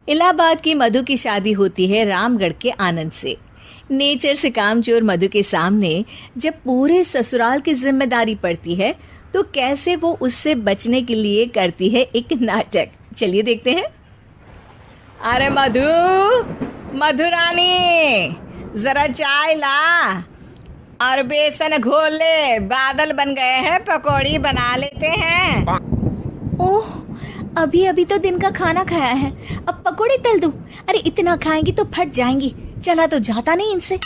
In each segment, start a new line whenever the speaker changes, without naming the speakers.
इलाहाबाद की मधु की शादी होती है रामगढ़ के आनंद से। नेचर से कामचोर मधु के सामने जब पूरे ससुराल की जिम्मेदारी पड़ती है तो कैसे वो उससे बचने के लिए करती है एक नाटक। चलिए देखते हैं। अरे मधु, मधु रानी, जरा चाय ला और बेसन घोल ले, बादल बन गए हैं, पकौड़ी बना लेते हैं।
ओह, अभी अभी तो दिन का खाना खाया है, अब पकोड़े तल दूं? अरे इतना खाएंगी तो फट जाएंगी, चला तो जाता नहीं इनसे।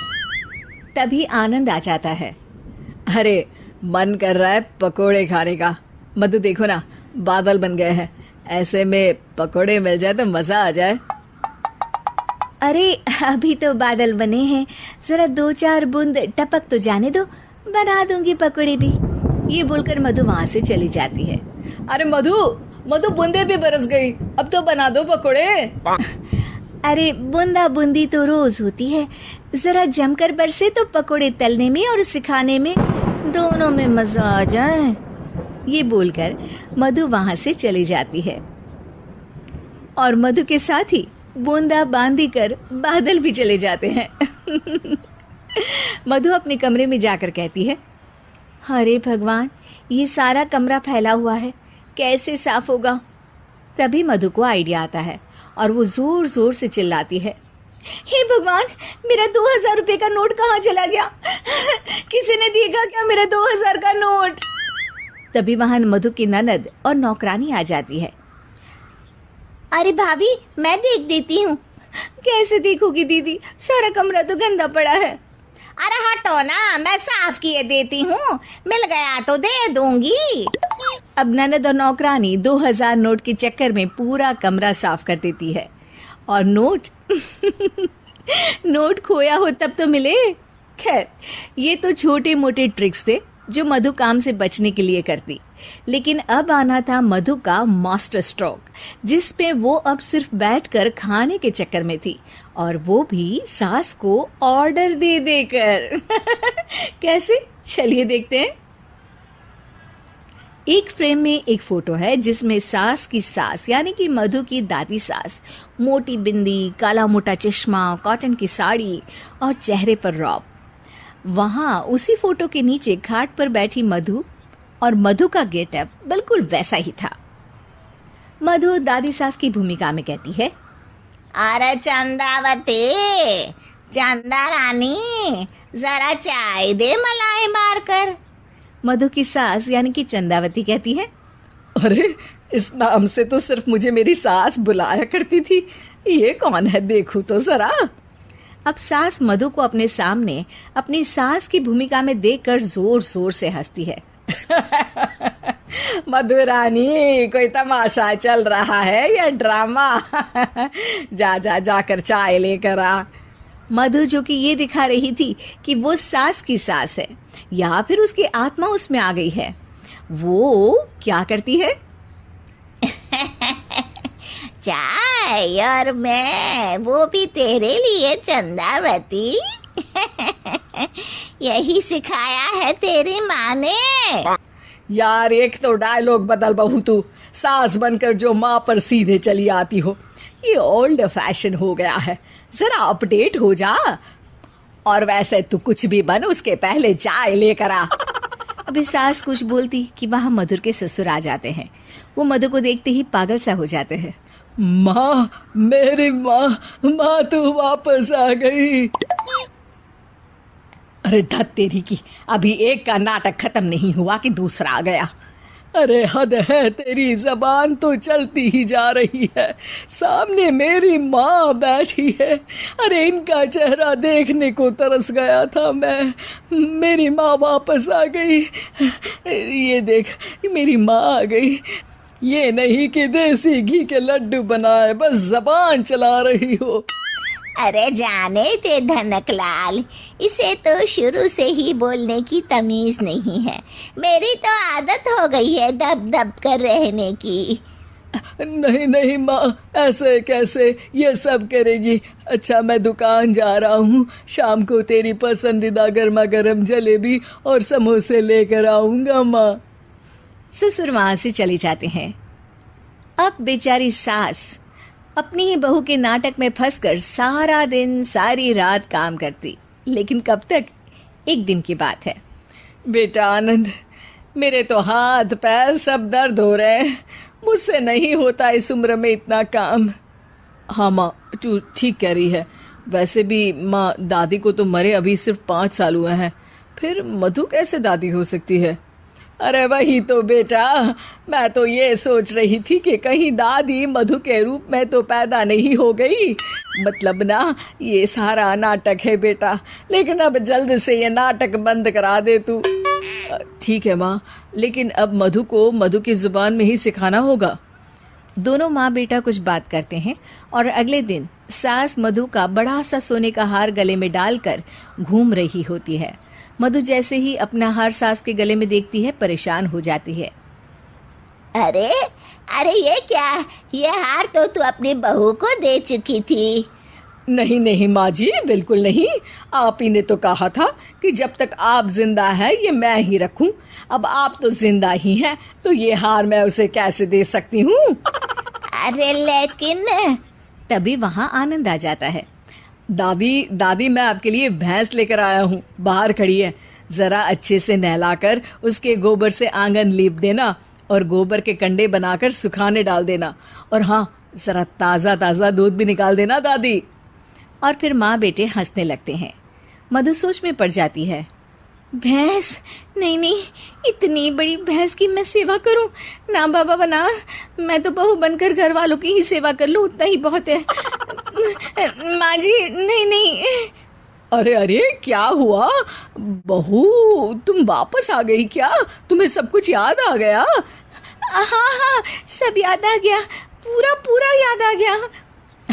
तभी आनंद आ जाता है। अरे मन कर रहा है पकोड़े खाने का। मधु देखो ना, बादल बन गए हैं, ऐसे में पकोड़े मिल जाए तो मजा आ जाए।
अरे अभी तो बादल बने हैं, जरा 2-4 बूंद टपक तो जाने दो, बना दूंगी पकोड़े भी।
ये बोलकर मधु वहां से चली जाती है। अरे मधु, मधु बूंदे भी बरस गई, अब तो बना दो पकोड़े।
अरे बूंदा बूंदी तो रोज होती है, जरा जमकर बरसे तो पकोड़े तलने में और सिखाने में दोनों में मजा आ जाए।
ये बोलकर मधु वहां से चली जाती है और मधु के साथ ही बूंदा बांदी कर बादल भी चले जाते हैं। मधु अपने कमरे में जाकर कहती है,
अरे भगवान, ये सारा कमरा फैला हुआ है, कैसे साफ होगा?
तभी मधु को आइडिया आता है और वो जोर जोर से चिल्लाती है,
हे भगवान, मेरा 2000 रुपए का नोट कहाँ चला गया? किसी ने देखा क्या मेरा 2000 का नोट?
तभी वहां मधु की ननद और नौकरानी आ जाती है।
अरे भाभी, मैं देख देती हूँ। कैसे देखोगी दीदी, सारा कमरा तो गंदा पड़ा है। अरे हटो ना, मैं साफ किए देती हूँ, मिल गया तो दे दूंगी।
अब ननद और नौकरानी 2000 नोट के चक्कर में पूरा कमरा साफ कर देती है और नोट नोट खोया हो तब तो मिले। खैर, ये तो छोटे मोटे ट्रिक्स थे जो मधु काम से बचने के लिए करती, लेकिन अब आना था मधु का मास्टर स्ट्रोक, जिस पे वो अब सिर्फ बैठकर खाने के चक्कर में थी, और वो भी सास को ऑर्डर दे देकर। कैसे, चलिए देखते हैं। एक फ्रेम में एक फोटो है जिसमें सास की सास यानी कि मधु की दादी सास, मोटी बिंदी, काला मोटा चश्मा, कॉटन की साड़ी और चेहरे पर रौब। वहां उसी फोटो के नीचे खाट पर बैठी मधु, और मधु का गेटअप बिल्कुल वैसा ही था। मधु दादी सास की भूमिका में कहती है,
अरे चंदावती, चंदा रानी, जरा चाय दे मलाई मारकर।
मधु की सास यानी कि चंदावती कहती है, अरे इस नाम से तो सिर्फ मुझे मेरी सास बुलाया करती थी, ये कौन है देखूं तो जरा। अब सास मधु को अपने सामने अपनी सास की भूमिका में देखकर जोर जोर से हंसती है। मधु रानी, कोई तमाशा चल रहा है या ड्रामा? जाकर चाय लेकर आ। मधु, जो कि ये दिखा रही थी कि वो सास की सास है या फिर उसकी आत्मा उसमें आ गई है, वो क्या करती है?
चाय और मैं, वो भी तेरे लिए चंदावती। यही सिखाया है तेरी माँ ने।
यार, एक तो डायलॉग बदल बहू, तू सास बनकर जो माँ पर सीधे चली आती हो, ये ओल्ड फैशन हो गया है, जरा अपडेट हो जा। और वैसे तू कुछ भी बन, उसके पहले चाय लेकर आ। अभी सास कुछ बोलती कि वहां मधुर के ससुर आ जाते हैं। वो मधु को देखते ही पागल सा हो जाते हैं। माँ, मेरी माँ, माँ तू वापस आ गई। अरे धत तेरी की, अभी एक का नाटक खत्म नहीं हुआ कि दूसरा आ गया। अरे हद है तेरी, जबान तो चलती ही जा रही है, सामने मेरी माँ बैठी है। अरे इनका चेहरा देखने को तरस गया था मैं। मेरी माँ वापस आ गई, ये देख मेरी माँ आ गई। ये नहीं कि देसी घी के लड्डू बनाए बस जबान चला रही हो।
अरे जाने ते धनकलाल, इसे तो शुरू से ही बोलने की तमीज नहीं है। मेरी तो आदत हो गई है दब दब कर रहने की।
नहीं नहीं माँ, ऐसे कैसे, ये सब करेगी। अच्छा, मैं दुकान जा रहा हूँ, शाम को तेरी पसंदीदा गर्मा गर्म जलेबी और समोसे लेकर आऊंगा माँ। ससुर वहां से चले जाते हैं। अब बेचारी सास
अपनी ही बहू के नाटक में फंसकर सारा दिन सारी रात काम करती। लेकिन कब तक? एक दिन की बात है।
बेटा आनंद, मेरे तो हाथ पैर सब दर्द हो रहे हैं, मुझसे नहीं होता इस उम्र में इतना काम। हाँ माँ, तू ठीक कह रही है। वैसे भी माँ, दादी को तो मरे अभी सिर्फ 5 साल हुए हैं, फिर मधु कैसे दादी हो सकती है? अरे वही तो बेटा, मैं तो ये सोच रही थी कि कहीं दादी मधु के रूप में तो पैदा नहीं हो गई। मतलब ना, ये सारा नाटक है बेटा, लेकिन अब जल्द से ये नाटक बंद करा दे तू। ठीक है माँ, लेकिन अब मधु को मधु की जुबान में ही सिखाना होगा।
दोनों माँ बेटा कुछ बात करते हैं और अगले दिन सास मधु का बड़ा सा सोने का हार गले में डालकर घूम रही होती है। मधु जैसे ही अपना हार सास के गले में देखती है, परेशान हो जाती है।
अरे अरे ये क्या? ये हार तो तू अपनी बहू को दे चुकी थी।
नहीं नहीं माँ जी, बिल्कुल नहीं। आप ही ने तो कहा था कि जब तक आप जिंदा है ये मैं ही रखूं। अब आप तो जिंदा ही हैं, तो ये हार मैं उसे कैसे दे सकती हूँ?
अरे लेकिन
तभी वहाँ आनंद आ जाता है।
दादी मैं आपके लिए भैंस लेकर आया हूँ, बाहर खड़ी है। जरा अच्छे से नहलाकर उसके गोबर से आंगन लीप देना और गोबर के कंडे बनाकर सुखाने डाल देना। और हाँ, जरा ताज़ा ताज़ा दूध भी निकाल देना दादी।
और फिर माँ बेटे हंसने लगते हैं। मधु सोच में पड़ जाती है। भैंस? नहीं नहीं, इतनी बड़ी भैंस की मैं सेवा करूं? ना बाबा बना, मैं तो बहू बनकर घर वालों की ही सेवा कर लूं, उतना ही बहुत है। माँ जी, नहीं नहीं।
अरे अरे, क्या हुआ बहू, तुम वापस आ गई क्या? तुम्हें सब कुछ याद आ गया?
हाँ हाँ, सब याद आ गया, पूरा पूरा याद आ गया।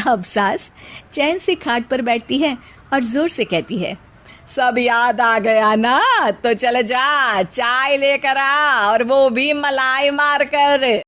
अब सास चैन से खाट पर बैठती है और जोर से कहती है,
सब याद आ गया ना? तो चल जा, चाय लेकर आ, और वो भी मलाई मार कर।